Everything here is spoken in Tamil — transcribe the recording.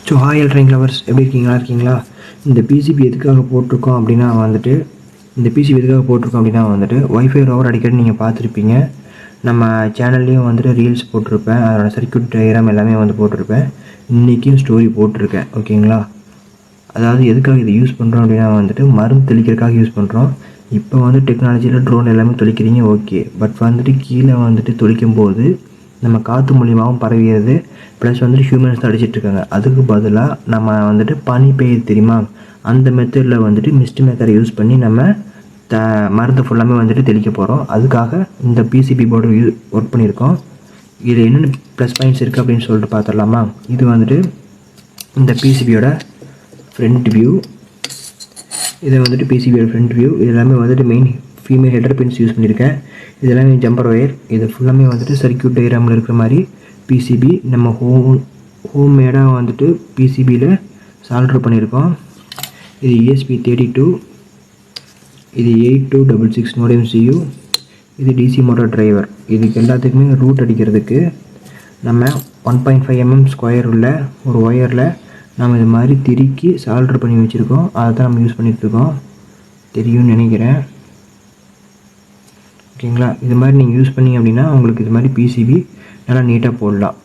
ஸோ ஹாய் எலக்ட்ரானிக் லவர்ஸ், எப்படி இருக்கீங்களா? இந்த பிசிபி எதுக்காக போட்டிருக்கோம் அப்படின்னா வந்துட்டு ஒய்ஃபை ரவுட்டர் அடிக்கடி நீங்கள் பார்த்துருப்பீங்க. நம்ம சேனல்லையும் வந்துட்டு ரீல்ஸ் போட்டிருப்பேன், அதோட சர்க்யூட் டயக்ராம் எல்லாமே வந்து போட்டிருப்பேன். இன்றைக்கும் ஸ்டோரி போட்டிருக்கேன், ஓகேங்களா? அதாவது எதுக்காக இதை யூஸ் பண்ணுறோம் அப்படின்னா வந்துட்டு மருந்து தெளிக்கிறதுக்காக யூஸ் பண்ணுறோம். இப்போ வந்து டெக்னாலஜியில் ட்ரோன் எல்லாமே தெளிக்கிறீங்க, ஓகே. பட் வந்துட்டு கீழே வந்துட்டு தெளிக்கும் போது நம்ம காற்று மூலியமாகவும் பரவிடுது, ப்ளஸ் வந்துட்டு ஹியூமன்ஸ் தான் அடிச்சிட்ருக்காங்க. அதுக்கு பதிலாக நம்ம வந்துட்டு பனி பெய்யுது தெரியுமா, அந்த மெத்தடில் வந்துட்டு மிஸ்ட் மேக்கரை யூஸ் பண்ணி நம்ம மருந்து ஃபுல்லாமே வந்துட்டு தெளிக்க போகிறோம். அதுக்காக இந்த பிசிபி போர்டு ஒர்க் பண்ணியிருக்கோம். இது என்னென்ன ப்ளஸ் பாயிண்ட்ஸ் இருக்குது அப்படின்னு சொல்லிட்டு பார்த்துடலாமா? இது வந்துட்டு இந்த பிசிபியோட ஃப்ரண்ட் வியூ. இது வந்துட்டு பிசிபியோட ஃப்ரண்ட் வியூ. இது எல்லாமே வந்துட்டு main female header pins use பண்ணியிருக்கேன். இது எல்லாமே ஜம்பர் ஒயர். இது ஃபுல்லாமே வந்துட்டு சர்க்யூட் டயக்ராமில் இருக்கிற மாதிரி பிசிபி நம்ம ஹோம்மேடாக வந்துட்டு பிசிபியில் சால்ட்ரு பண்ணியிருக்கோம். இது ESP32, இது 8266 நோட் MCU, இது டிசி மோட்டார் டிரைவர். இதுக்கு எல்லாத்துக்குமே ரூட் அடிக்கிறதுக்கு நம்ம 1.5 mm ஸ்கொயர் உள்ள ஒரு ஒயரில் நம்ம இது மாதிரி திருக்கி சால்ட்ரு பண்ணி வச்சுருக்கோம். அதை தான் நம்ம யூஸ் பண்ணிகிட்ருக்கோம், தெரியும்னு நினைக்கிறேன், ஓகேங்களா? இது மாதிரி நீங்கள் யூஸ் பண்ணிங்க அப்படின்னா உங்களுக்கு இது மாதிரி பிசிபி நல்லா நீட்டாக போடலாம்.